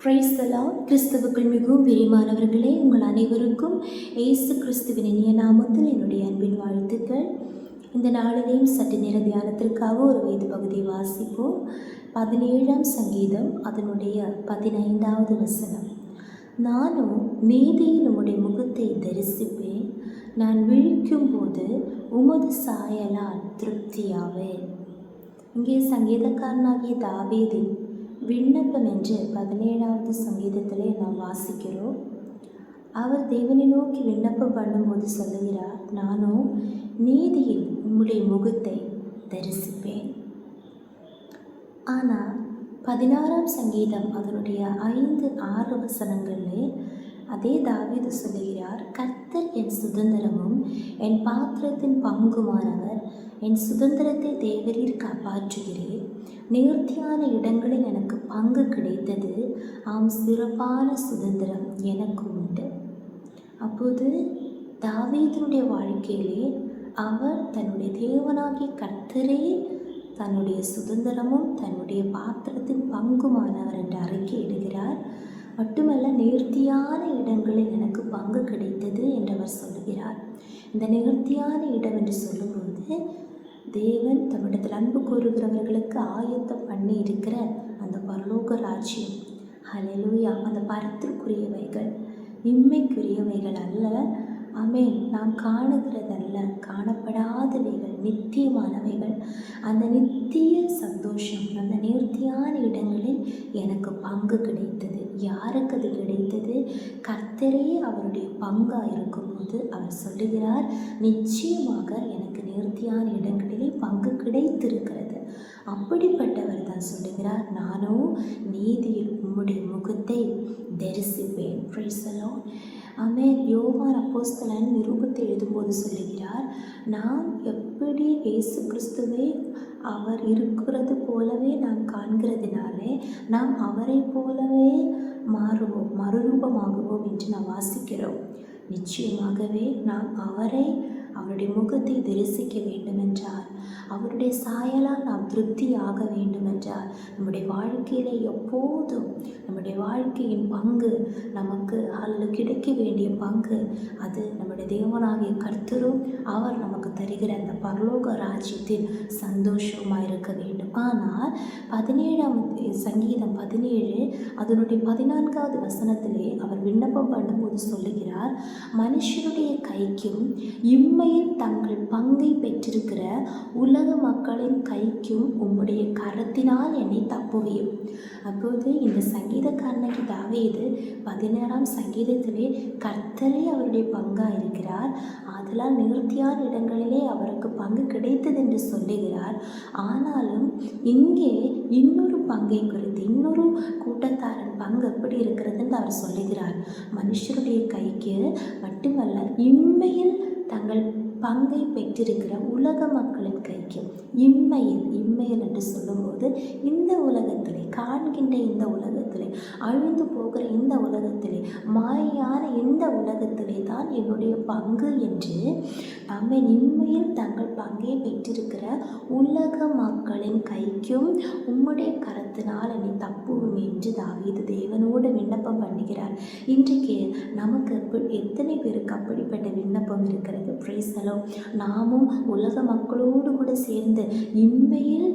Praise the Lord. கிறிஸ்துவுக்குள் மிகவும் பிரியமானவர்களே, உங்கள் அனைவருக்கும் இயேசு கிறிஸ்துவின் இனிய நாமத்தில் என்னுடைய அன்பின் வாழ்த்துக்கள். இந்த நாளிலேயும் சற்று நேர தியானத்திற்காக ஒரு வேத பகுதியை வாசிப்போம். 17ஆம் சங்கீதம் அதனுடைய 15வது வசனம். நானும் நீதியில் உம்முடைய முகத்தை தரிசிப்பேன், நான் விழிக்கும் போது உமது சாயலால் திருப்தியாவேன். இங்கே சங்கீதக்காரனாகிய தாவீதின் விண்ணப்பம் என்று 17வது சங்கீதத்திலே நாம் வாசிக்கிறோம். அவர் தேவனை நோக்கி விண்ணப்பம் பண்ணும்போது சொல்லுகிறார், நானும் நீதியில் உம்முடைய முகத்தை தரிசிப்பேன். ஆனால் 16ஆம் சங்கீதம் அதனுடைய 5-6 வசனங்களிலே அதே தாவீது சொல்லுகிறார், கர்த்தர் என் சுதந்திரமும் என் பாத்திரத்தின் பங்குமானவர், என் சுதந்திரத்தை தேவரீர் காப்பாற்றுகிறேன், நேர்த்தியான இடங்களில் எனக்கு பங்கு கிடைத்தது, ஆம் சிறப்பான சுதந்திரம் எனக்கு உண்டு. அப்போது தாவீதினுடைய வாழ்க்கையிலே அவர் தன்னுடைய தேவனாகிய கர்த்தரே தன்னுடைய சுதந்திரமும் தன்னுடைய பாத்திரத்தின் பங்குமானவர் என்று அறிக்கையிடுகிறார். மட்டுமல்ல, நேர்த்தியான இடங்களில் எனக்கு பங்கு கிடைத்தது என்று அவர் சொல்லுகிறார். இந்த நேர்த்தியான இடம் என்று சொல்லும்போது தேவன் தம்மிடத்தில் அன்பு கூறுகிறவர்களுக்கு ஆயத்தம் பண்ணி இருக்கிற அந்த பரலோக ராஜ்யம், ஹல்லேலூயா, அந்த பரத்திற்குரியவைகள், இம்மைக்குரியவைகள் அல்ல. ஆமென். நாம் காணுகிறதல்ல, காணப்படாதவைகள், நித்தியமானவைகள். அந்த நித்திய சந்தோஷம், அந்த நேர்த்தியான இடங்களில் எனக்கு பங்கு கிடைத்தது. யாருக்கு அது கிடைத்தது? கர்த்தரே அவருடைய பங்காக இருக்கும்போது அவர் சொல்லுகிறார், நிச்சயமாக எனக்கு நேர்த்தியான இடங்களிலே பங்கு கிடைத்திருக்கிறது. அப்படிப்பட்டவர் தான் சொல்லுகிறார், நானும் நீதியில் உம்முடைய முகத்தை தரிசிப்பேன். Praise the Lord. ஆமென். யோவான் அப்போஸ்தலன் நிருபத்தை எழுதும்போது சொல்லுகிறார், நாம் எப்படி இயேசு கிறிஸ்துவை அவர் இருக்கிறது போலவே நாம் காண்கிறதுனாலே நாம் அவரை போலவே மாறுவோம், மறுரூபமாகுவோம் என்று நாம் வாசிக்கிறோம். நிச்சயமாகவே நாம் அவருடைய முகத்தை தரிசிக்க வேண்டுமென்றால், அவருடைய சாயலால் நாம் திருப்தி ஆக வேண்டுமென்றால், நம்முடைய வாழ்க்கையில் எப்போதும் நம்முடைய வாழ்க்கையின் பங்கு நமக்கு அதில் கிடைக்க வேண்டிய பங்கு அது நம்முடைய தேவனாகிய கர்த்தரும் அவர் நமக்கு தருகிற அந்த பரலோக ராஜ்யத்தில் சந்தோஷமாக இருக்க வேண்டும். ஆனால் 17ஆம் சங்கீதம் 17 அதனுடைய 14வது வசனத்திலே அவர் விண்ணப்பம் பண்ணும்போது சொல்லுகிறார், மனுஷனுடைய கைக்கும் இம்மையில் தங்கள் பங்கை பெற்றிருக்கிற உலக மக்களின் கைக்கும் உம்முடைய கரத்தினால் என்னை தப்புவியும். அப்போது இந்த சங்கீதக்காரனுக்கு தாவீது 16ஆம் சங்கீதத்திலே கர்த்தரே அவருடைய பங்காக இருக்கிறார், அதனால் நேர்த்தியான இடங்களிலே அவருக்கு பங்கு கிடைத்தது என்று சொல்லுகிறார். ஆனாலும் இங்கே இன்னொரு பங்கை குறித்து, இன்னொரு கூட்டத்தாரன் பங்கு எப்படி இருக்கிறதுன்னு அவர் சொல்லுகிறார். மனுஷருடைய கைக்கு மட்டுமல்ல, இம்மையில் தங்கள் பங்கை பெற்றிருக்கிற உலக மக்களின் கைக்கு, இம்மையில் என்று சொல்லும்போது இந்த உலகத்திலே காண்கின்ற, இந்த உலகத்திலே அழிந்து போகிற இந்த உலகத்திலே, மாயான இந்த உலகத்திலே தான் என்னுடைய பங்கு என்று நம்மை இம்மையில் தங்கள் பங்கை பெற்றிருக்கிற உலக மக்களின் கைக்கும் உம்முடைய கரத்தினால் என்னை தப்புவும் என்று தாவீது தேவனோடு விண்ணப்பம் பண்ணுகிறார். இன்றைக்கு நமக்கு எத்தனை பேருக்கு அப்படிப்பட்ட விண்ணப்பம் இருக்கிறது? Praise the Lord. நாமும் உலக மக்களோடு கூட சேர்ந்து இம்மையில்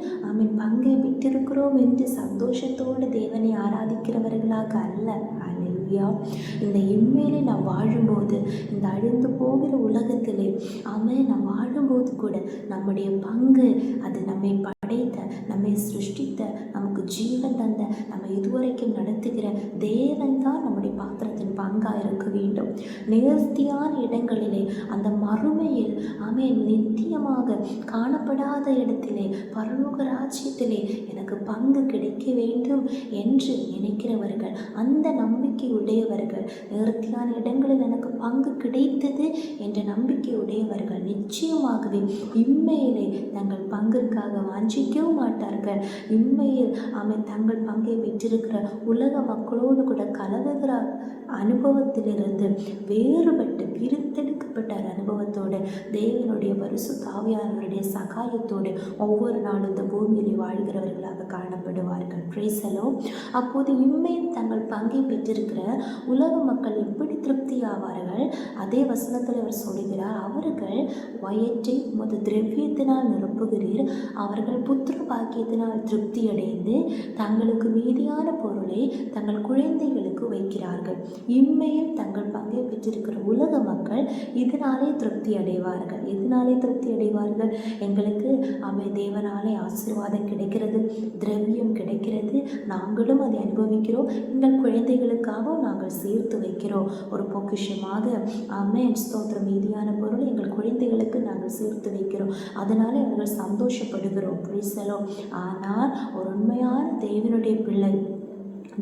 பங்கை பெற்றிருக்கிறோம் என்று சந்தோஷத்தோடு தேவனை ஆராதிக்கிறவர்களாக அல்ல. ஹல்லேலூயா. இந்த இம்மையிலே நாம் வாழும்போது, இந்த அழிந்து போகிற உலகத்திலே நாம் வாழும்போது கூட நம்முடைய பங்கு அது நம்மை படைத்த, நம்மை சிருஷ்டித்த, நமக்கு ஜீவன் தந்த, நம்ம இதுவரைக்கும் நடத்துகிற தேவன் தான் நம்முடைய பாத்திரத்தின் பங்காக இருக்க வேண்டும். நேர்த்தியான இடங்களிலே, அந்த மறுமையில் நித்தியமாக காணப்படாத இடத்திலே, பரலோக ராஜ்யத்திலே எனக்கு பங்கு கிடைக்க வேண்டும் என்று நினைக்கிறவர்கள், அந்த நம்பிக்கை உடையவர்கள், நேர்த்தியான இடங்களில் எனக்கு பங்கு கிடைத்தது என்ற நம்பிக்கை உடையவர்கள் நிச்சயமாகவே இம்மையிலே தங்கள் பங்கிற்காக வாஞ்சி யோசிக்கவும் மாட்டார்கள். இம்மையில் தங்கள் பங்கை பெற்றிருக்கிற உலக மக்களோடு கூட கலவுகிற அனுபவத்திலிருந்து வேறுபட்டு பிரித்தெடுக்கப்பட்ட அனுபவத்தோடு தேவனுடைய பரிசுத்த ஆவியானவருடைய சகாயத்தோடு ஒவ்வொரு நாளும் இந்த பூமியிலே வாழ்கிறவர்களாக காணப்படுவார்கள். Praise the Lord. அப்போது இம்மையில் தங்கள் பங்கை பெற்றிருக்கிற உலக மக்கள் எப்படி திருப்தி ஆவார்கள்? அதே வசனத்தில் அவர் சொல்கிறார், அவர்கள் வயிற்றை உமது திரவியத்தினால் நிரப்புகிறீர், அவர்கள் புத்திர பாக்கியத்தினால் திருப்தி அடைந்து தங்களுக்கு மீதியான பொருளை தங்கள் குழந்தைகளுக்கு வைக்கிறார்கள். இம்மையில் தங்கள் பங்கை பெற்றிருக்கிற உலக மக்கள் இதனாலே திருப்தி அடைவார்கள். எதனாலே திருப்தி அடைவார்கள்? எங்களுக்கு தேவனாலே ஆசீர்வாதம் கிடைக்கிறது, திரவியம் கிடைக்கிறது, நாங்களும் அதை அனுபவிக்கிறோம், எங்கள் குழந்தைகளுக்காகவும் நாங்கள் சேர்த்து வைக்கிறோம். ஒரு பொக்கிஷமாக ஸ்தோத்திரம், மீதியான பொருள் எங்கள் குழந்தைகளுக்கு நாங்கள் சேர்த்து வைக்கிறோம், அதனால அவர்கள் சந்தோஷப்படுகிறோம். Praise the Lord. ஆனால் ஒரு உண்மையான தேவனுடைய பிள்ளை,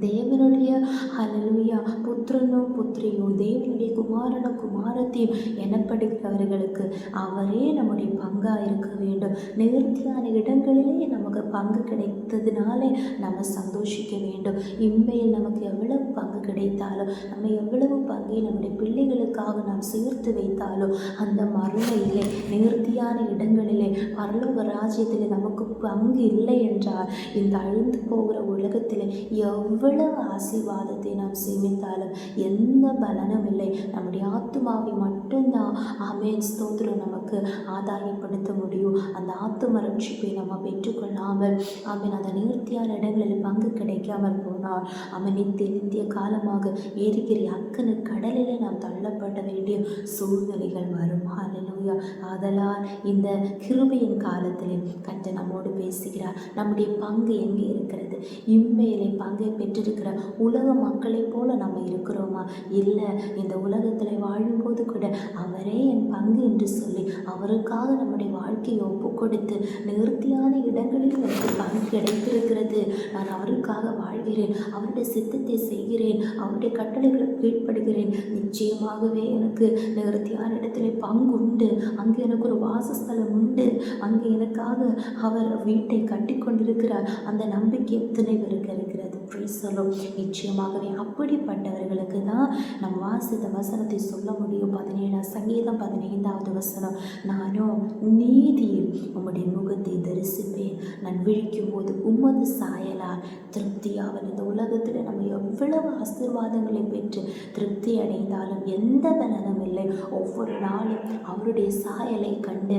தேவனுடைய ஹல்லேலூயா புத்திரனோ புத்திரியோ, தேவனுடைய குமாரனோ குமாரத்தையும் எனப்படுகிறவர்களுக்கு அவரே நம்முடைய பங்காக இருக்க வேண்டும். நேர்த்தியான இடங்களிலே நமக்கு பங்கு கிடைத்ததுனாலே நம்ம சந்தோஷிக்க வேண்டும். இம்மையில் நமக்கு எவ்வளவு பங்கு கிடைத்தாலும், நம்ம எவ்வளவு பங்கை நம்முடைய பிள்ளைகளுக்காக நாம் சேர்த்து வைத்தாலும், அந்த மறுமையிலே நேர்த்தியான இடங்களிலே பரலோக ராஜ்யத்திலே நமக்கு பங்கு இல்லை என்றால், இந்த அழிந்து போகிற உலகத்தில் எவ்வளவு ஆசீர்வாதத்தை நாம் சேமித்தாலும் எந்த பலனும் இல்லை. நம்முடைய ஆத்துமாவை மட்டும்தான் ஸ்தோத்திரம் நமக்கு ஆதாயப்படுத்த முடியும். அந்த ஆத்தும ரட்சிப்பை நம்ம பெற்றுக்கொள்ளாமல் அந்த நேர்த்தியான இடங்களில் பங்கு கிடைக்காமல் போனால் நித்திய காலமாக எரிகிற அக்கனு கடலிலே நாம் தள்ளப்பட வேண்டிய சூழ்நிலைகள் வரும். ஹல்லேலூயா. ஆதலால் இந்த கிருபையின் காலத்திலே கர்த்தர் நம்மோடு பேசுகிறார். நம்முடைய பங்கு எங்கே இருக்கிறது? இம்மையிலே பங்கை பெற்றிருக்கிற உலக மக்களைப் போல நம்ம இருக்கிறோமா? இல்லை. இந்த உலகத்தில் வாழும்போது கூட அவரே என் பங்கு என்று சொல்லி அவருக்காக நம்முடைய வாழ்க்கையை ஒப்பு கொடுத்து நேர்த்தியான இடங்களில் எனக்கு பங்கு கிடைத்திருக்கிறது, நான் அவருக்காக வாழ்கிறேன், அவருடைய சித்தத்தை செய்கிறேன், அவருடைய கட்டளைகளுக்கு கீழ்ப்படுகிறேன், நிச்சயமாகவே எனக்கு நேர்த்தியான இடத்துல பங்கு உண்டு, அங்கே எனக்கு ஒரு வாசஸ்தலம் உண்டு, அங்கே எனக்காக அவர் வீட்டை கட்டி கொண்டிருக்கிறார். அந்த நம்பிக்கை எத்தனை பேருக்கு இருக்கிறது? Praise the Lord. நிச்சயமாகவே அப்படிப்பட்டவர்களுக்கு தான் நம் வாசித்த வசனத்தை சொல்ல முடியும். 17 சங்கீதம் 15வது வசனம், நானும் நீதியில் உம்முடைய முகத்தை தரிசிப்பேன், நான் விழிக்கும் போது உமது சாயலால் திருப்தியாவன். இந்த உலகத்தில் நம்ம எவ்வளவு ஆசீர்வாதங்களை பெற்று திருப்தி அடைந்தாலும் எந்த பலனும் இல்லை. ஒவ்வொரு நாளும் அவருடைய சாயலை கண்டு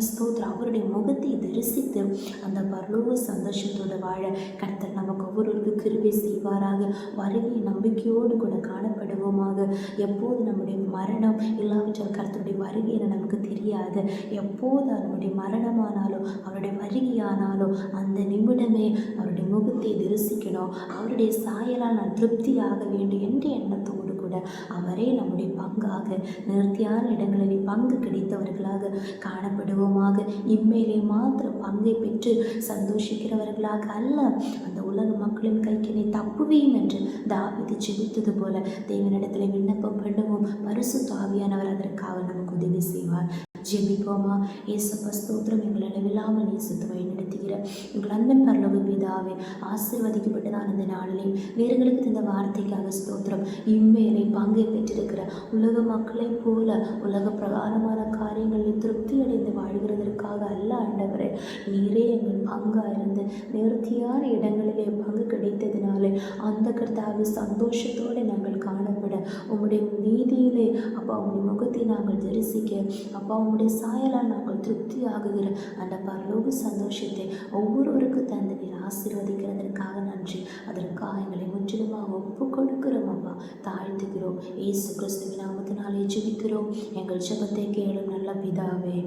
ஸ்தோத்திரம், அவருடைய முகத்தை தரிசித்து அந்த பரலோக சந்தோஷத்தோடு வாழ கர்த்தர் நமக்கு ஒவ்வொருவருக்கு கிருபை செய்வாராக. வருகை நம்பிக்கையோடு கூட காணப்படுவோமாக. எப்போது நம்முடைய மரணம் இல்லாவிட்டால் கர்த்தருடைய வருகை நமக்கு தெரியாது. எப்போது நம்முடைய மரணமானாலும் அவருடைய வருகையானாலும் அந்த நிமிடமே அவருடைய முகத்தை தரிசிக்கணும், அவருடைய சாயலால் நான் திருப்தியாக வேண்டும் என்ற எண்ணத்தோடு கூட அவரே நம்முடைய பங்காக நேர்த்தியான இடங்களில் பங்கு கிடைத்தவர்களாக காணப்படுவோமாக. இம்மையிலே மாத்திரம் பங்கை பெற்று சந்தோஷிக்கிறவர்களாக அல்ல, அந்த உலக மக்களின் கைக்கினை தப்புவேயும் என்று தாவீது ஜெபித்தது போல தேவனிடத்தில் விண்ணப்பம் பண்ணுவோம். பரிசுத்த ஆவியானவர் அதற்காக நமக்கு உதவி செய்வார். ஜெபிப்போமா? இயேசுப்பா ஸ்தோத்திரம், எங்கள் அளவில்லாமல் நேசித்து வழி நடத்துகிற எங்கள் அன்பின் பரலோக பிதாவே, ஆசீர்வதிக்கப்பட்டதான இந்த நாளிலே நேர்களுக்கு இந்த வார்த்தைக்காக ஸ்தோத்திரம். இம்மையிலே பங்கை பெற்றிருக்கிற உலக மக்களைப் போல உலக பிரகாரமான காரியங்களில் திருப்தி அடைந்து வாழ்கிறதற்காக அல்ல ஆண்டவரே, நீரே எங்கள் பங்காக இருந்து நேர்த்தியான இடங்களிலே பங்கு கிடைத்ததினாலே அந்த கர்த்தாவே சந்தோஷத்தோடு நாங்கள் காணப்பட, உம்முடைய நீதியிலே அப்பா உம்முடைய முகத்தை நாங்கள் தரிசிக்க, அப்பா உம்முடைய சாயலால் நாங்கள் திருப்தி ஆகுகிற அந்த பரலோக சந்தோஷத்தை ஒவ்வொருவருக்கும் தந்து நீர் ஆசீர்வதிக்கிறதற்காக நன்றி. அதற்காக எங்களை முற்றிலுமாக ஒப்பு கொடுக்கிறோம் அப்பா, தாழ்த்துகிறோம். இயேசு கிறிஸ்துவின் நாமத்தினாலே ஜெபிக்கிறோம். எங்கள் ஜெபத்தை கேளும் நல்ல பிதாவே.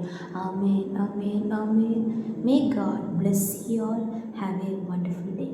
ஆமென், ஆமென், ஆமென். May God bless you all. Have a wonderful day.